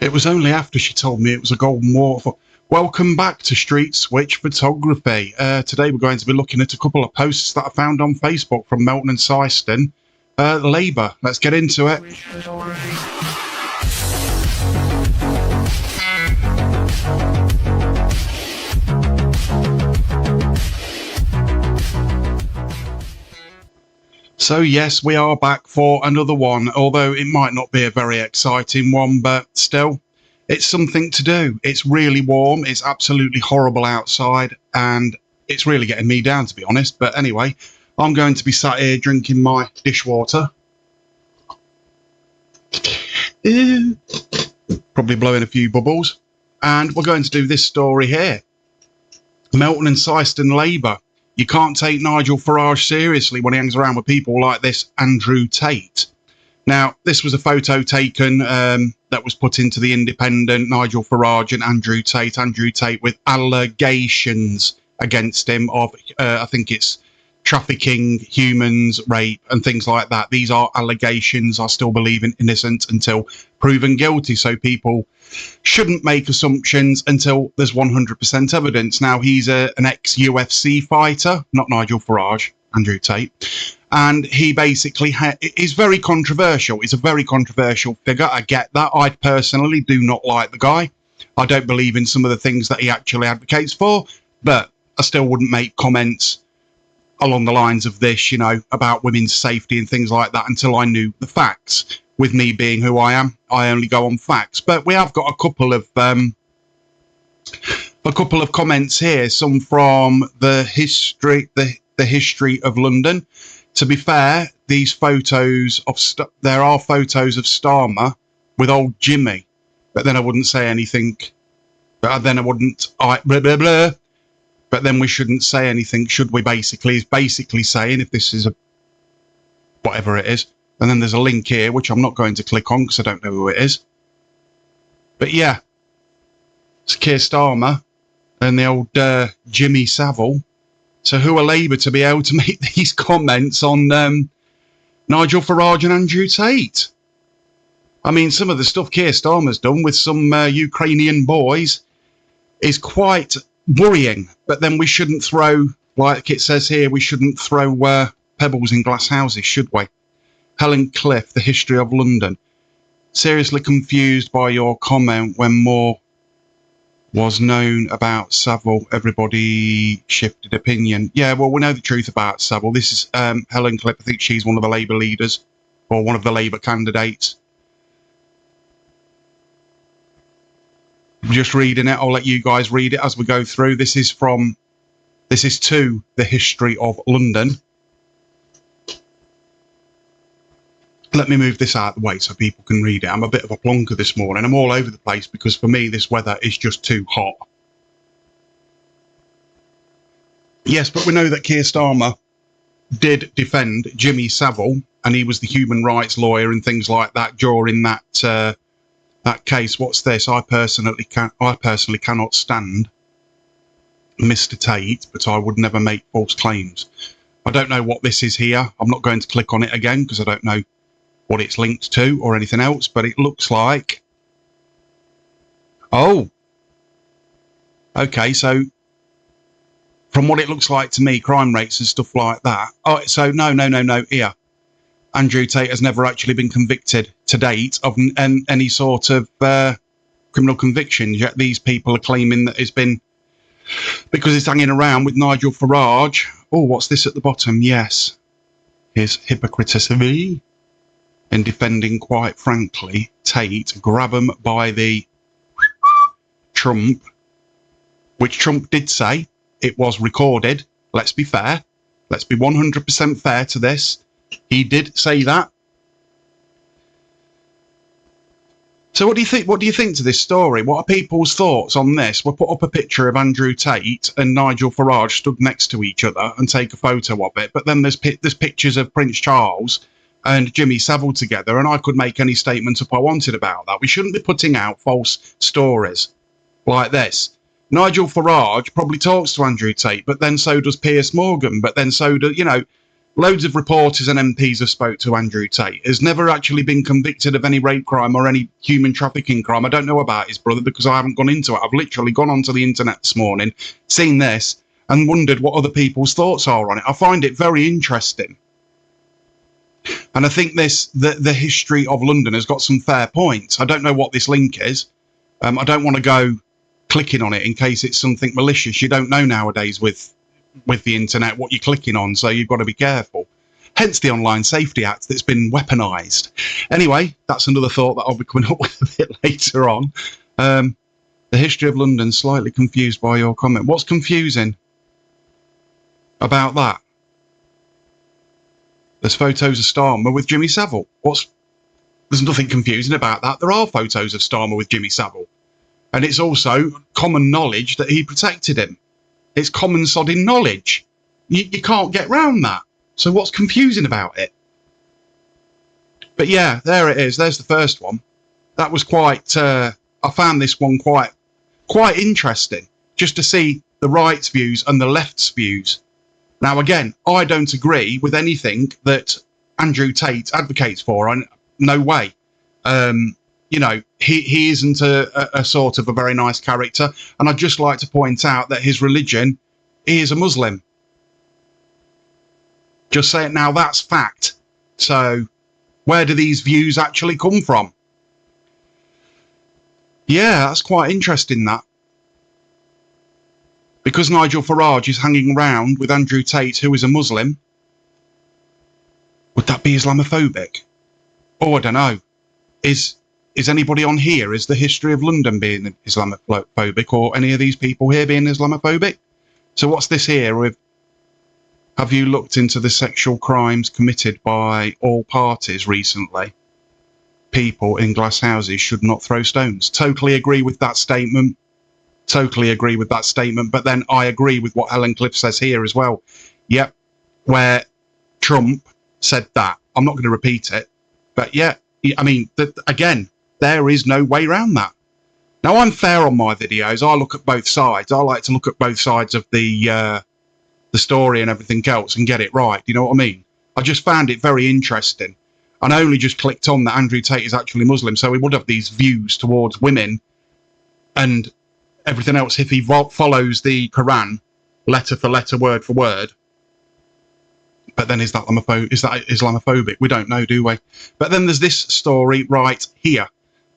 It was only after she told me it was a golden waterfall. Welcome back to Street Switch Photography. Today we're going to be looking at a couple of posts that I found on Facebook from Melton and Syston. Labour. Let's get into it. So yes, we are back for another one, although it might not be a very exciting one, but still, it's something to do. It's really warm, it's absolutely horrible outside, and it's really getting me down, to be honest. But anyway, I'm going to be sat here drinking my dishwater. Probably blowing a few bubbles. And we're going to do this story here. Melton and Syston Labour. You can't take Nigel Farage seriously when he hangs around with people like this Andrew Tate. Now, this was a photo taken that was put into the Independent, Nigel Farage and Andrew Tate. Andrew Tate with allegations against him of, I think it's trafficking, humans, rape and things like that. These are allegations. I still believe in innocent until proven guilty. So people shouldn't make assumptions until there's 100% evidence. Now, he's an ex-UFC fighter, not Nigel Farage, Andrew Tate. And he basically is very controversial. He's a very controversial figure. I get that. I personally do not like the guy. I don't believe in some of the things that he actually advocates for, but I still wouldn't make comments along the lines of this, you know, about women's safety and things like that until I knew the facts. With me being who I am, I only go on facts. But we have got a couple of comments here. Some from the history of London. To be fair, these photos of there are photos of Starmer with old Jimmy, but then I wouldn't say anything. But then I wouldn't. Blah, blah, blah. But then we shouldn't say anything, should we? Basically, is basically saying if this is a whatever it is. And then there's a link here, which I'm not going to click on because I don't know who it is. But yeah, it's Keir Starmer and the old Jimmy Savile. So who are Labour to be able to make these comments on Nigel Farage and Andrew Tate? I mean, some of the stuff Keir Starmer's done with some Ukrainian boys is quite worrying. But then we shouldn't throw, like it says here, we shouldn't throw pebbles in glass houses, should we? Helen Cliff, The History of London. Seriously confused by your comment when more was known about Savile. Everybody shifted opinion. Yeah, well, we know the truth about Savile. This is Helen Cliff. I think she's one of the Labour leaders or one of the Labour candidates. Just reading it. I'll let you guys read it as we go through. This is to The History of London. Let me move this out of the way so people can read it. I'm a bit of a plonker this morning. I'm all over the place because for me, this weather is just too hot. Yes, but we know that Keir Starmer did defend Jimmy Savile, and he was the human rights lawyer and things like that during that that case. What's this? I personally cannot stand Mr. Tate, but I would never make false claims. I don't know what this is here. I'm not going to click on it again because I don't know what it's linked to or anything else, but it looks like, oh, okay, so from what it looks like to me, crime rates and stuff like that. Oh, so no, here, Andrew Tate has never actually been convicted to date of any sort of criminal convictions, yet these people are claiming that it's been because it's hanging around with Nigel Farage. Oh, what's this at the bottom? Yes, his hypocrisy in defending, quite frankly, Tate. Grab him by the Trump, which Trump did say. It was recorded. Let's be fair. Let's be 100% fair to this. He did say that. So what do you think? What do you think to this story? What are people's thoughts on this? We'll put up a picture of Andrew Tate and Nigel Farage stood next to each other and take a photo of it. But then there's pictures of Prince Charles and Jimmy Savile together, and I could make any statement if I wanted about that. We shouldn't be putting out false stories like this. Nigel Farage probably talks to Andrew Tate, but then so does Piers Morgan, but then so do, you know, loads of reporters and MPs have spoke to Andrew Tate. Has never actually been convicted of any rape crime or any human trafficking crime. I don't know about his brother because I haven't gone into it. I've literally gone onto the internet this morning, seen this, and wondered what other people's thoughts are on it. I find it very interesting. And I think the history of London has got some fair points. I don't know what this link is. I don't want to go clicking on it in case it's something malicious. You don't know nowadays with the internet what you're clicking on, so you've got to be careful. Hence the Online Safety Act that's been weaponised. Anyway, that's another thought that I'll be coming up with a bit later on. The history of London, slightly confused by your comment. What's confusing about that? There's photos of Starmer with Jimmy Savile. There's nothing confusing about that. There are photos of Starmer with Jimmy Savile. And it's also common knowledge that he protected him. It's common sodding knowledge. You can't get round that. So what's confusing about it? But yeah, there it is. There's the first one. That was quite, I found this one quite interesting, just to see the right's views and the left's views. Now, again, I don't agree with anything that Andrew Tate advocates for. No way. You know, he isn't a sort of a very nice character. And I'd just like to point out that his religion, he is a Muslim. Just say it now, that's fact. So where do these views actually come from? Yeah, that's quite interesting, that. Because Nigel Farage is hanging around with Andrew Tate, who is a Muslim, would that be Islamophobic? Oh, I don't know. Is anybody on here, is the history of London being Islamophobic, or any of these people here being Islamophobic? So what's this here with, have you looked into the sexual crimes committed by all parties recently? People in glass houses should not throw stones. Totally agree with that statement. Totally agree with that statement. But then I agree with what Helen Cliff says here as well. Yep, where Trump said that. I'm not going to repeat it. But yeah, I mean, again, there is no way around that. Now, I'm fair on my videos. I look at both sides. I like to look at both sides of the story and everything else and get it right. You know what I mean? I just found it very interesting. And I only just clicked on that Andrew Tate is actually Muslim, so he would have these views towards women and everything else if he follows the Quran letter for letter, word for word. But then is that Islamophobic? We don't know, do we? But then there's this story right here,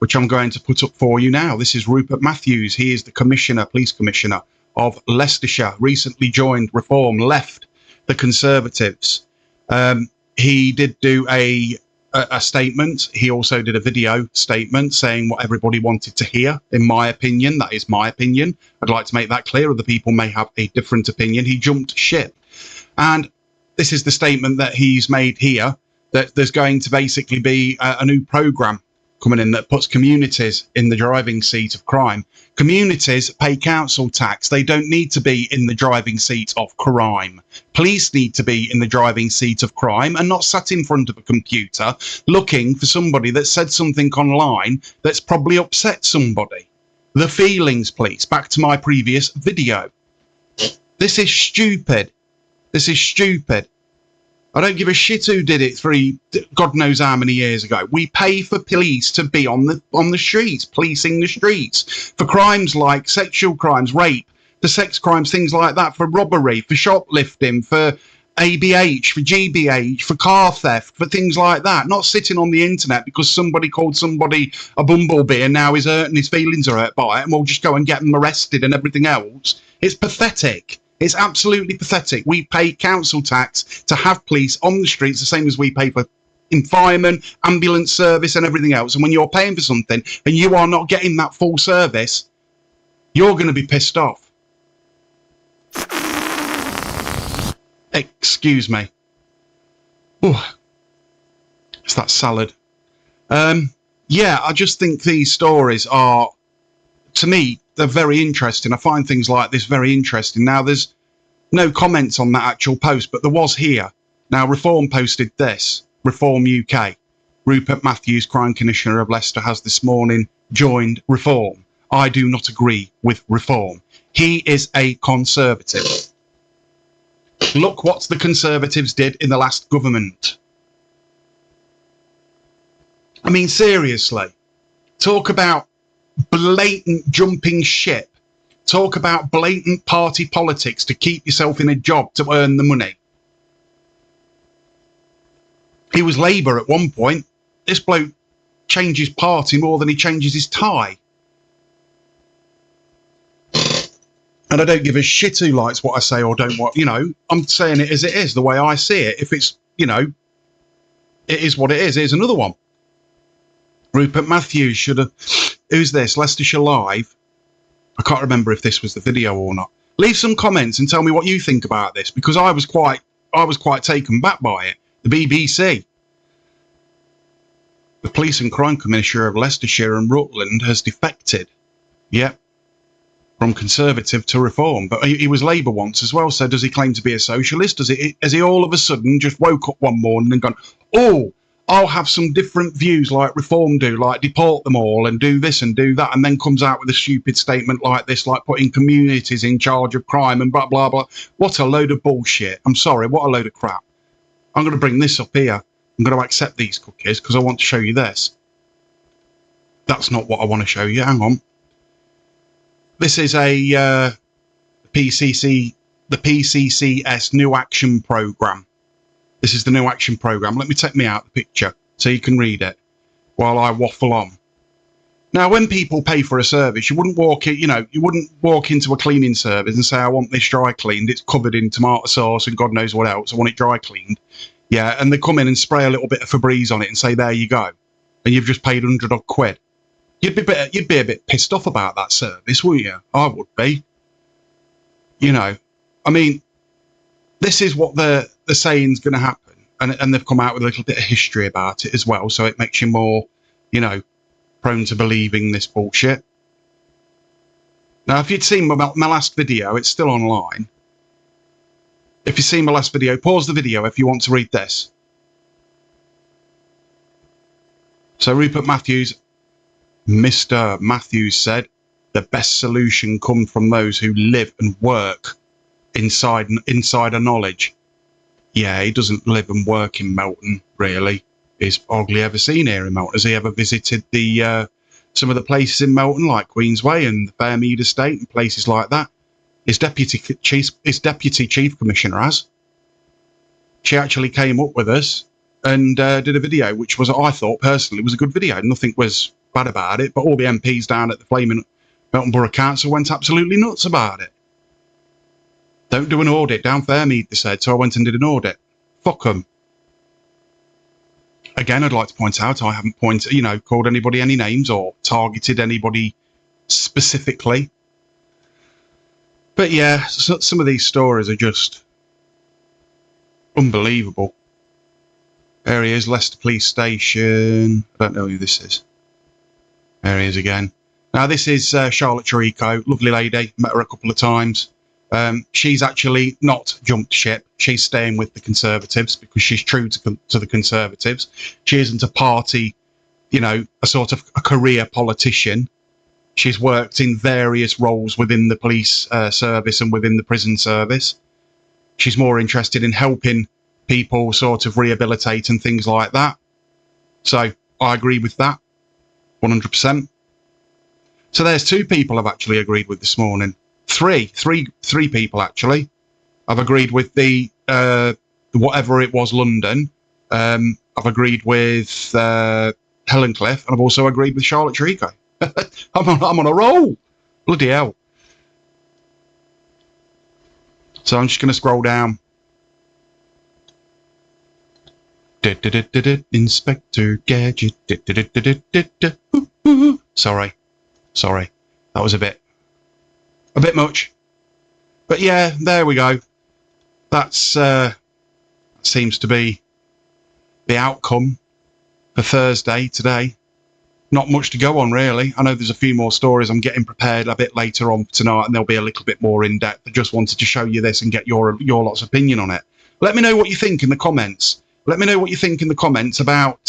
which I'm going to put up for you now. This is Rupert Matthews. He is the police commissioner of Leicestershire, recently joined Reform, left the Conservatives. He did do a statement. He also did a video statement saying what everybody wanted to hear, in my opinion. That is my opinion. I'd like to make that clear. Other people may have a different opinion. He jumped ship. And this is the statement that he's made here, that there's going to basically be a new programme coming in that puts communities in the driving seat of crime. Communities pay council tax. They don't need to be in the driving seat of crime. Police need to be in the driving seat of crime and not sat in front of a computer looking for somebody that said something online that's probably upset somebody. The feelings police, back to my previous video. This is stupid. This is stupid. I don't give a shit who did it God knows how many years ago. We pay for police to be on the streets, policing the streets, for crimes like sexual crimes, rape, for sex crimes, things like that, for robbery, for shoplifting, for ABH, for GBH, for car theft, for things like that. Not sitting on the internet because somebody called somebody a bumblebee and now he's hurt and his feelings are hurt by it and we'll just go and get them arrested and everything else. It's pathetic. It's absolutely pathetic. We pay council tax to have police on the streets, the same as we pay for firemen, ambulance service and everything else. And when you're paying for something and you are not getting that full service, you're going to be pissed off. Excuse me. Ooh, it's that salad. Yeah, I just think these stories are, to me, they're very interesting. I find things like this very interesting. Now, there's no comments on that actual post, but there was here. Now, Reform posted this. Reform UK. Rupert Matthews, Crime Commissioner of Leicester, has this morning joined Reform. I do not agree with Reform. He is a Conservative. Look what the Conservatives did in the last government. I mean, seriously, talk about blatant jumping ship. Talk about blatant party politics to keep yourself in a job to earn the money. He was Labour at one point. This bloke changes party more than he changes his tie. And I don't give a shit who likes what I say or don't want, you know, I'm saying it as it is, the way I see it. If it's, you know, it is what it is. Here's another one. Rupert Matthews should have, who's this? Leicestershire Live. I can't remember if this was the video or not. Leave some comments and tell me what you think about this, because I was quite taken back by it. The BBC. The Police and Crime Commissioner of Leicestershire and Rutland has defected. Yep. From Conservative to Reform, but he was Labour once as well. So does he claim to be a socialist? Has he all of a sudden just woke up one morning and gone, oh, I'll have some different views like Reform do, like deport them all and do this and do that, and then comes out with a stupid statement like this, like putting communities in charge of crime and blah, blah, blah. What a load of bullshit. I'm sorry, what a load of crap. I'm going to bring this up here. I'm going to accept these cookies because I want to show you this. That's not what I want to show you. Hang on. This is a the PCCS New Action Programme. This is the New Action Programme. Let me take me out the picture so you can read it while I waffle on. Now, when people pay for a service, you wouldn't walk in, you know, you wouldn't walk into a cleaning service and say, I want this dry cleaned. It's covered in tomato sauce and God knows what else. I want it dry cleaned. Yeah, and they come in and spray a little bit of Febreze on it and say, there you go. And you've just paid 100 odd quid. You'd be a bit pissed off about that service, wouldn't you? I would be. You know, I mean, this is what they're saying's going to happen. And they've come out with a little bit of history about it as well. So it makes you more, you know, prone to believing this bullshit. Now, if you'd seen my last video, it's still online. If you've seen my last video, pause the video if you want to read this. So Rupert Matthews, Mr. Matthews said, the best solution comes from those who live and work insider knowledge. Yeah, he doesn't live and work in Melton, really. He's hardly ever seen here in Melton. Has he ever visited the some of the places in Melton, like Queensway and the Fairmead Estate and places like that? His deputy chief commissioner has. She actually came up with us and did a video, which was, I thought personally, was a good video. Nothing was bad about it, but all the MPs down at the flaming Melton Borough Council went absolutely nuts about it. Don't do an audit down Fairmead, they said, so I went and did an audit. Fuck them. Again, I'd like to point out I haven't called anybody any names or targeted anybody specifically. But yeah, some of these stories are just unbelievable. There he is, Leicester Police Station. I don't know who this is. There he is again. Now, this is Charlotte Chirico, lovely lady. Met her a couple of times. She's actually not jumped ship. She's staying with the Conservatives because she's true to the Conservatives. She isn't a party, you know, a sort of a career politician. She's worked in various roles within the police service and within the prison service. She's more interested in helping people sort of rehabilitate and things like that. So I agree with that 100%. So there's two people I've actually agreed with this morning. Three people actually. I've agreed with the whatever it was, London. I've agreed with Helen Cliff, and I've also agreed with Charlotte Chirico. I'm on a roll. Bloody hell. So I'm just going to scroll down. Inspector Gadget. Sorry. That was a bit much. But yeah, there we go. That's seems to be the outcome for Thursday today. Not much to go on, really. I know there's a few more stories. I'm getting prepared a bit later on tonight, and they'll be a little bit more in depth. I just wanted to show you this and get your lot's opinion on it. Let me know what you think in the comments. Let me know what you think in the comments about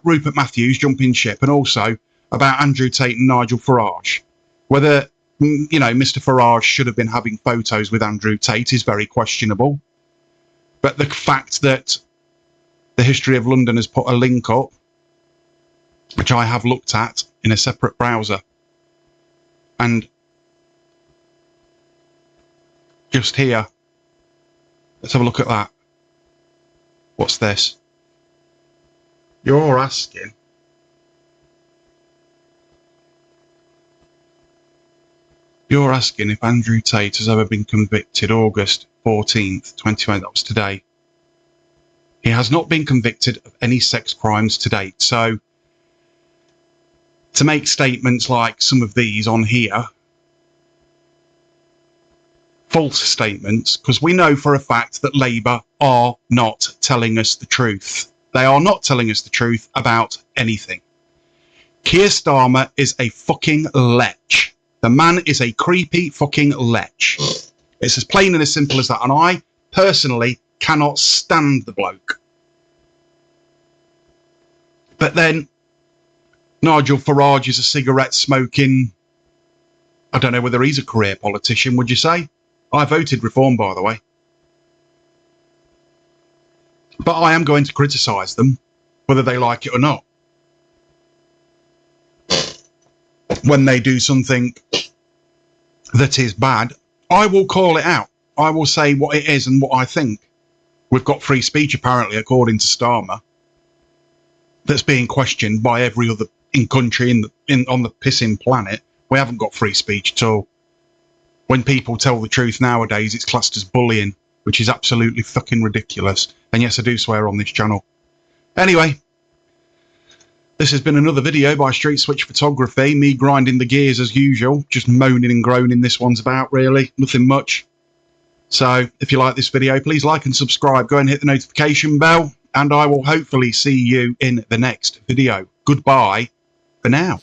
Rupert Matthews jumping ship, and also about Andrew Tate and Nigel Farage. Whether you know, Mr. Farage should have been having photos with Andrew Tate is very questionable. But the fact that the History of London has put a link up, which I have looked at in a separate browser, and just here, let's have a look at that. What's this? You're asking. You're asking if Andrew Tate has ever been convicted. August 14th, 2020. That was today. He has not been convicted of any sex crimes to date. So, to make statements like some of these on here, false statements, because we know for a fact that Labour are not telling us the truth. They are not telling us the truth about anything. Keir Starmer is a fucking lech. The man is a creepy fucking lech. It's as plain and as simple as that. And I, personally, cannot stand the bloke. But then, Nigel Farage is a cigarette-smoking... I don't know whether he's a career politician, would you say? I voted Reform, by the way. But I am going to criticise them, whether they like it or not. When they do something that is bad, I will call it out. I will say what it is and what I think. We've got free speech, apparently, according to Starmer, that's being questioned by every other country on the pissing planet. We haven't got free speech at all. When people tell the truth nowadays, it's classed as bullying, which is absolutely fucking ridiculous. And yes, I do swear on this channel. Anyway, this has been another video by Street Switch Photography. Me grinding the gears as usual, just moaning and groaning this one's about, really. Nothing much. So, if you like this video, please like and subscribe. Go and hit the notification bell. And I will hopefully see you in the next video. Goodbye for now.